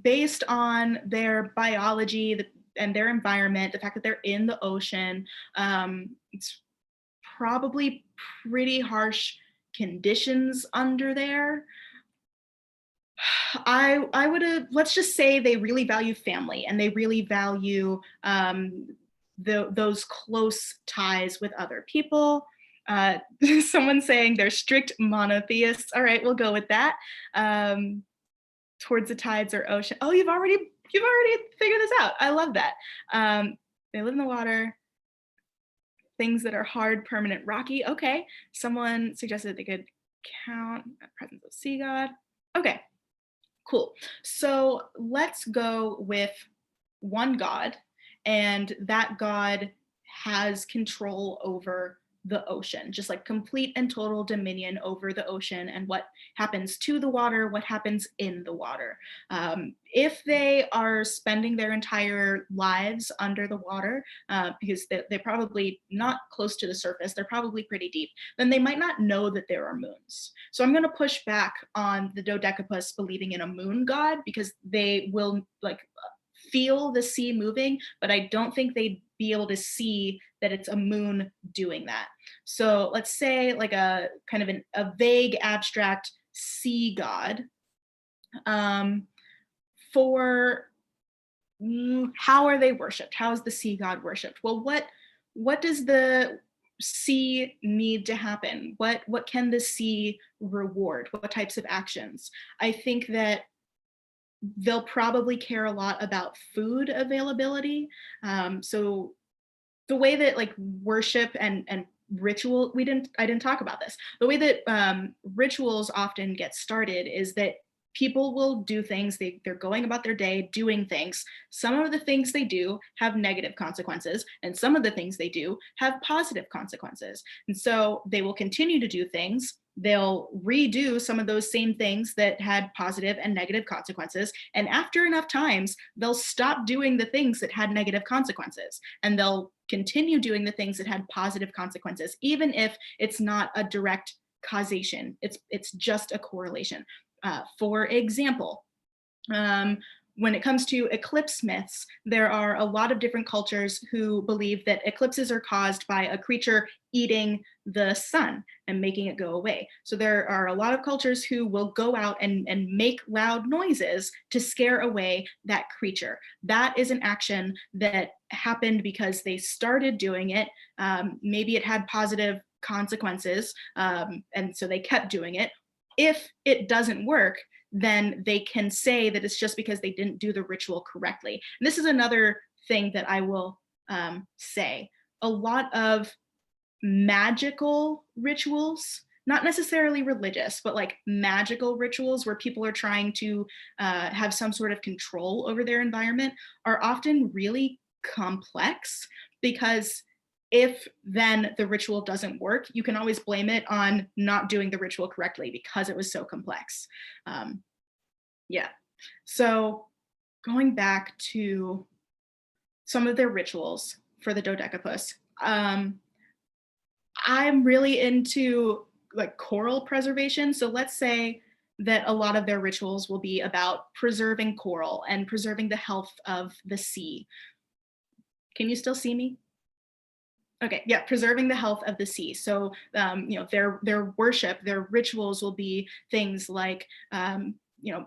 based on their biology and their environment, the fact that they're in the ocean, it's probably pretty harsh conditions under there. I would have, let's just say they really value family and they really value those close ties with other people. Someone saying they're strict monotheists. All right, we'll go with that. Towards the tides or ocean. Oh, you've already figured this out. I love that. They live in the water. Things that are hard, permanent, rocky. Okay. Someone suggested they could count the presence of sea god. Okay. Cool. So let's go with one God, and that God has control over the ocean, just like complete and total dominion over the ocean and what happens to the water, what happens in the water. If they are spending their entire lives under the water, because they're probably not close to the surface, they're probably pretty deep, then they might not know that there are moons. So I'm going to push back on the Dodecapus believing in a moon god, because they will like feel the sea moving, but I don't think they'd be able to see that it's a moon doing that. So let's say like a kind of a vague abstract sea god. For how are they worshipped? How is the sea god worshipped? Well, what does the sea need to happen? What can the sea reward? What types of actions? I think that they'll probably care a lot about food availability. So the way that like worship and ritual, I didn't talk about this. The way that rituals often get started is that people will do things, they're going about their day doing things. Some of the things they do have negative consequences, and some of the things they do have positive consequences. And so they will continue to do things. They'll redo some of those same things that had positive and negative consequences. And after enough times, they'll stop doing the things that had negative consequences, and they'll continue doing the things that had positive consequences, even if it's not a direct causation. It's just a correlation. For example, when it comes to eclipse myths, there are a lot of different cultures who believe that eclipses are caused by a creature eating the sun and making it go away. So there are a lot of cultures who will go out and make loud noises to scare away that creature. That is an action that happened because they started doing it. Maybe it had positive consequences, and so they kept doing it. If it doesn't work, then they can say that it's just because they didn't do the ritual correctly. And this is another thing that I will say. A lot of magical rituals, not necessarily religious, but like magical rituals where people are trying to have some sort of control over their environment, are often really complex, because if then the ritual doesn't work, you can always blame it on not doing the ritual correctly because it was so complex. Um, yeah. So going back to some of their rituals for the Dodecapus, I'm really into like coral preservation. So let's say that a lot of their rituals will be about preserving coral and preserving the health of the sea. Can you still see me? Okay, yeah, preserving the health of the sea. So, their worship, their rituals will be things like,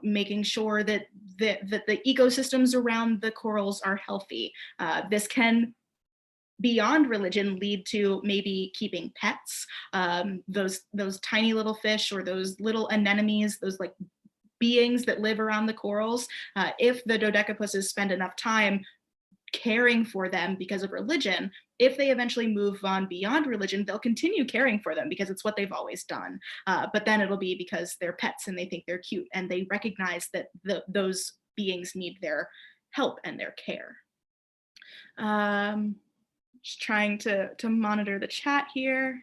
making sure that the ecosystems around the corals are healthy. This can, beyond religion, lead to maybe keeping pets, those tiny little fish or those little anemones, those like beings that live around the corals. If the dodecapuses spend enough time caring for them because of religion, if they eventually move on beyond religion, they'll continue caring for them because it's what they've always done. But then it'll be because they're pets and they think they're cute and they recognize that those beings need their help and their care. Just trying to monitor the chat here.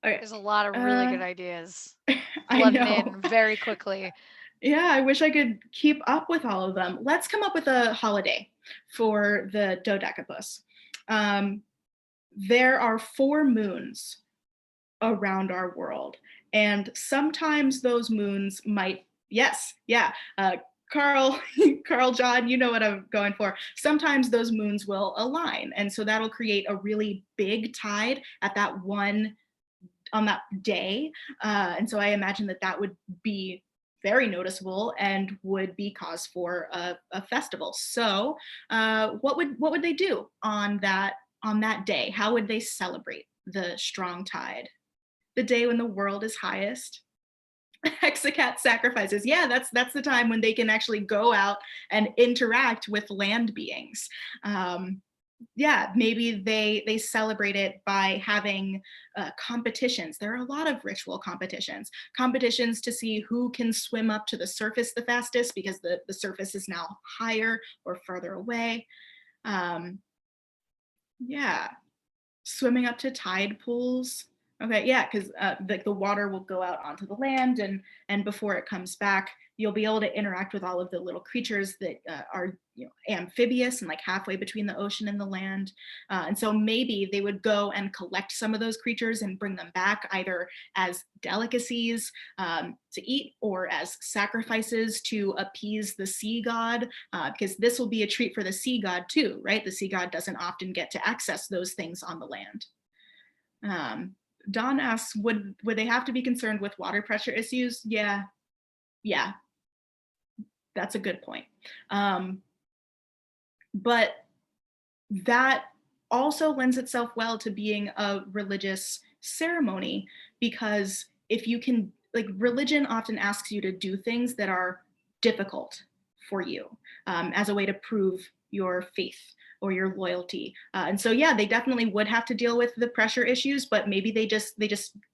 Okay. There's a lot of really good ideas I flooding know. in very quickly. Yeah, I wish I could keep up with all of them. Let's come up with a holiday for the Dodecapus. There are 4 moons around our world, and sometimes those moons might, yes, yeah, Carl, Carl John, you know what I'm going for. Sometimes those moons will align, and so that'll create a really big tide at that one on that day. And so I imagine that that would be very noticeable and would be cause for a festival. So what would they do on that day? How would they celebrate the strong tide? The day when the world is highest? Hexacat sacrifices. Yeah, that's the time when they can actually go out and interact with land beings. Yeah, maybe they celebrate it by having competitions. There are a lot of ritual competitions to see who can swim up to the surface the fastest, because the surface is now higher or further away. Yeah, swimming up to tide pools. Okay, yeah, because the water will go out onto the land, and before it comes back, you'll be able to interact with all of the little creatures that are amphibious and like halfway between the ocean and the land. And so maybe they would go and collect some of those creatures and bring them back either as delicacies to eat or as sacrifices to appease the sea god, because this will be a treat for the sea god too, right? The sea god doesn't often get to access those things on the land. Don asks, would they have to be concerned with water pressure issues? Yeah, that's a good point. But that also lends itself well to being a religious ceremony, because if you can, like, religion often asks you to do things that are difficult for you, as a way to prove your faith or your loyalty. And so, yeah, they definitely would have to deal with the pressure issues, but maybe they just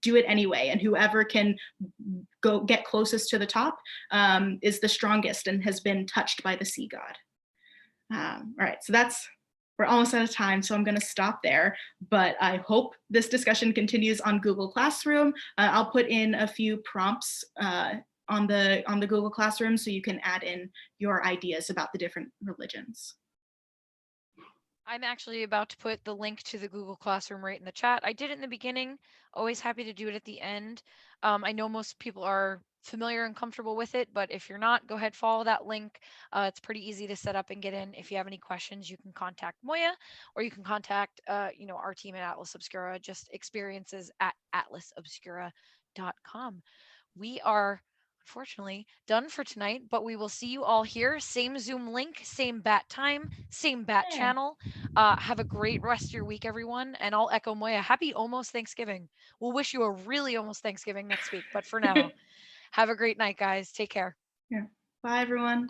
do it anyway. And whoever can go get closest to the top is the strongest and has been touched by the sea god. All right, so we're almost out of time, so I'm going to stop there. But I hope this discussion continues on Google Classroom. I'll put in a few prompts on the Google Classroom so you can add in your ideas about the different religions. I'm actually about to put the link to the Google Classroom right in the chat. I did it in the beginning, always happy to do it at the end. I know most people are familiar and comfortable with it. But if you're not, go ahead, follow that link. It's pretty easy to set up and get in. If you have any questions, you can contact Moya, or you can contact our team at Atlas Obscura, just experiences at atlasobscura.com. We are unfortunately done for tonight, but we will see you all here. Same Zoom link, same bat time, same bat Yeah. channel. Have a great rest of your week, everyone. And I'll echo Moya. Happy almost Thanksgiving. We'll wish you a really almost Thanksgiving next week. But for now, have a great night, guys. Take care. Yeah. Bye, everyone.